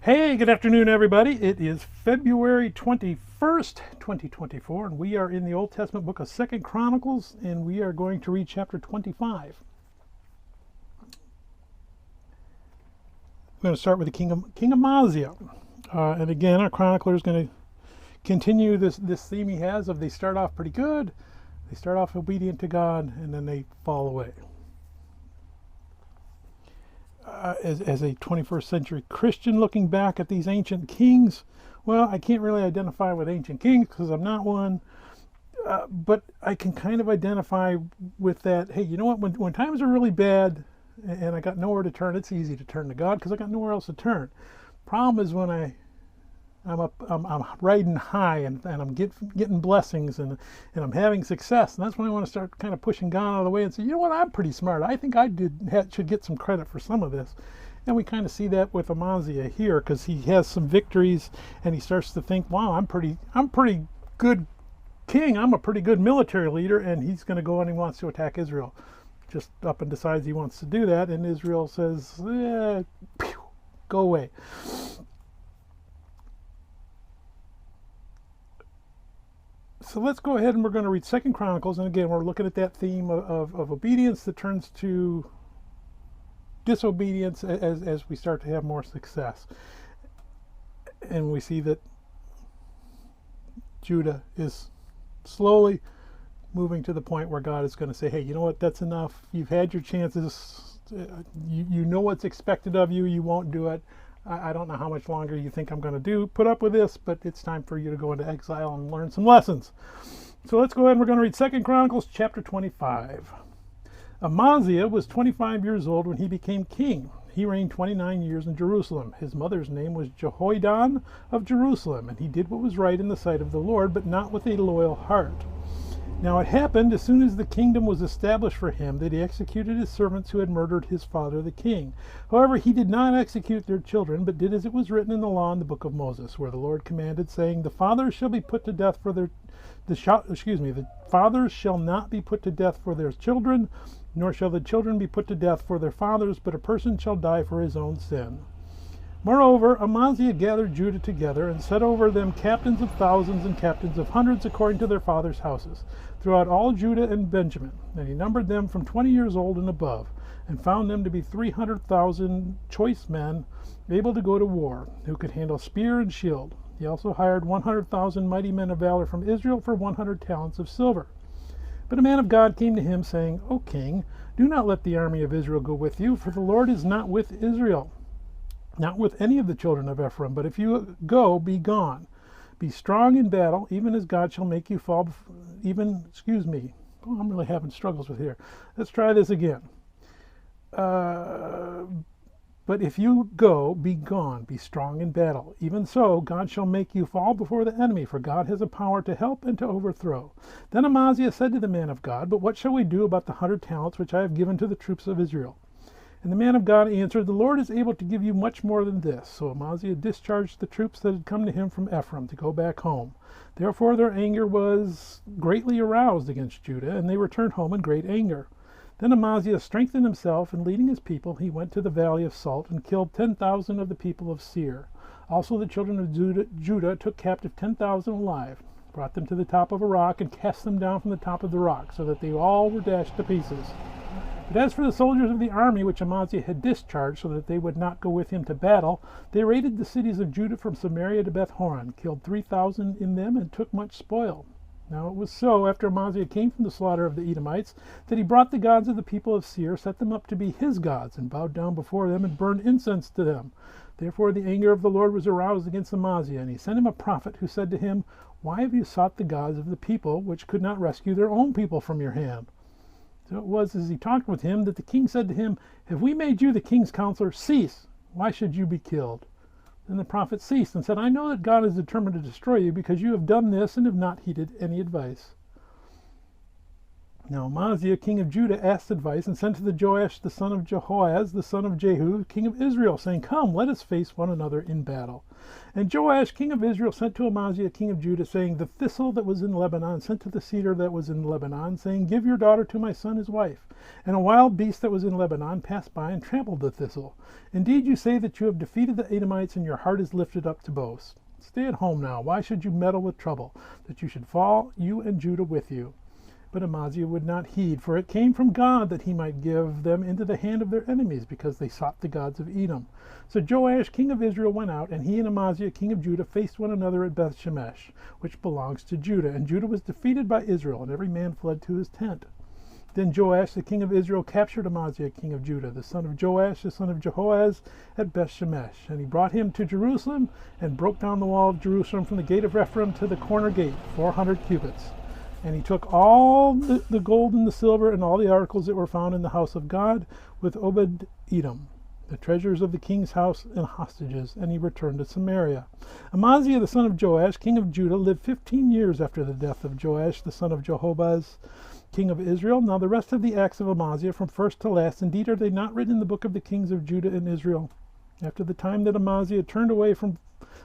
Hey, good afternoon, everybody. It is February 21st, 2024, and we are in the Old Testament book of 2 Chronicles, and we are going to read chapter 25. I'm going to start with the King Amaziah. And again, our chronicler is going to continue this theme he has of they start off pretty good, they start off obedient to God, and then they fall away. As a 21st century Christian looking back at these ancient kings, well, I can't really identify with ancient kings because I'm not one, but I can kind of identify with that. Hey, you know what? When times are really bad and I got nowhere to turn, it's easy to turn to God because I got nowhere else to turn. Problem is when I'm riding high and I'm getting blessings and I'm having success, and that's when I want to start kind of pushing God out of the way and say, you know what, I'm pretty smart. I think should get some credit for some of this. And we kind of see that with Amaziah here because he has some victories and he starts to think, wow, I'm pretty good king. I'm a pretty good military leader, and he's going to go and he wants to attack Israel. Just up and decides he wants to do that, and Israel says, pew, go away. So let's go ahead and we're going to read 2 Chronicles, and again we're looking at that theme of obedience that turns to disobedience as we start to have more success. And we see that Judah is slowly moving to the point where God is going to say, hey, you know what, that's enough. You've had your chances. You know what's expected of you. You won't do it. I don't know how much longer you think I'm going to put up with this, but it's time for you to go into exile and learn some lessons. So let's go ahead and we're going to read 2 Chronicles chapter 25. Amaziah was 25 years old when he became king. He reigned 29 years in Jerusalem. His mother's name was Jehoiadan of Jerusalem, and he did what was right in the sight of the Lord, but not with a loyal heart. Now it happened, as soon as the kingdom was established for him, that he executed his servants who had murdered his father the king. However, he did not execute their children, but did as it was written in the law in the book of Moses, where the Lord commanded, saying, the fathers shall be put to death for the fathers shall not be put to death for their children, nor shall the children be put to death for their fathers, but a person shall die for his own sin. Moreover, Amaziah gathered Judah together and set over them captains of thousands and captains of hundreds according to their fathers' houses, throughout all Judah and Benjamin. And he numbered them from 20 years old and above, and found them to be 300,000 choice men able to go to war, who could handle spear and shield. He also hired 100,000 mighty men of valor from Israel for 100 talents of silver. But a man of God came to him, saying, O king, do not let the army of Israel go with you, for the Lord is not with Israel, not with any of the children of Ephraim, but if you go, be gone. Be strong in battle, even as God shall make you fall, I'm really having struggles with here. Let's try this again. But if you go, be gone, be strong in battle. Even so, God shall make you fall before the enemy, for God has a power to help and to overthrow. Then Amaziah said to the man of God, but what shall we do about the 100 talents which I have given to the troops of Israel? And the man of God answered, the Lord is able to give you much more than this. So Amaziah discharged the troops that had come to him from Ephraim to go back home. Therefore their anger was greatly aroused against Judah, and they returned home in great anger. Then Amaziah strengthened himself, and leading his people, he went to the valley of Salt, and killed 10,000 of the people of Seir. Also the children of Judah took captive 10,000 alive, brought them to the top of a rock, and cast them down from the top of the rock, so that they all were dashed to pieces. But as for the soldiers of the army which Amaziah had discharged, so that they would not go with him to battle, they raided the cities of Judah from Samaria to Beth-horon, killed 3,000 in them, and took much spoil. Now it was so, after Amaziah came from the slaughter of the Edomites, that he brought the gods of the people of Seir, set them up to be his gods, and bowed down before them, and burned incense to them. Therefore the anger of the Lord was aroused against Amaziah, and he sent him a prophet, who said to him, why have you sought the gods of the people, which could not rescue their own people from your hand? So it was, as he talked with him, that the king said to him, have we made you the king's counselor? Cease! Why should you be killed? Then the prophet ceased and said, I know that God is determined to destroy you, because you have done this and have not heeded any advice. Now Amaziah, king of Judah, asked advice and sent to the Joash, the son of Jehoaz, the son of Jehu, king of Israel, saying, Come, let us face one another in battle. And Joash, king of Israel, sent to Amaziah, king of Judah, saying, The thistle that was in Lebanon sent to the cedar that was in Lebanon, saying, Give your daughter to my son his wife. And a wild beast that was in Lebanon passed by and trampled the thistle. Indeed, you say that you have defeated the Edomites, and your heart is lifted up to boast. Stay at home now. Why should you meddle with trouble, that you should fall, you and Judah with you? But Amaziah would not heed, for it came from God that he might give them into the hand of their enemies, because they sought the gods of Edom. So Joash, king of Israel, went out, and he and Amaziah, king of Judah, faced one another at Beth-shemesh, which belongs to Judah. And Judah was defeated by Israel, and every man fled to his tent. Then Joash, the king of Israel, captured Amaziah, king of Judah, the son of Joash, the son of Jehoaz, at Beth-shemesh. And he brought him to Jerusalem, and broke down the wall of Jerusalem from the gate of Ephraim to the corner gate, 400 cubits. And he took all the gold and the silver and all the articles that were found in the house of God with Obed-Edom, the treasures of the king's house and hostages, and he returned to Samaria. Amaziah, the son of Joash, king of Judah, lived 15 years after the death of Joash, the son of Jehoahaz, king of Israel. Now the rest of the acts of Amaziah, from first to last, indeed are they not written in the book of the kings of Judah and Israel? After the time that Amaziah turned away from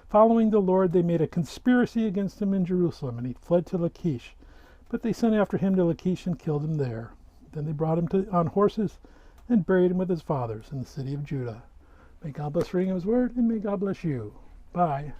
following the Lord, they made a conspiracy against him in Jerusalem, and he fled to Lachish. But they sent after him to Lachish and killed him there. Then they brought him on horses and buried him with his fathers in the city of Judah. May God bless the reading of his word, and may God bless you. Bye.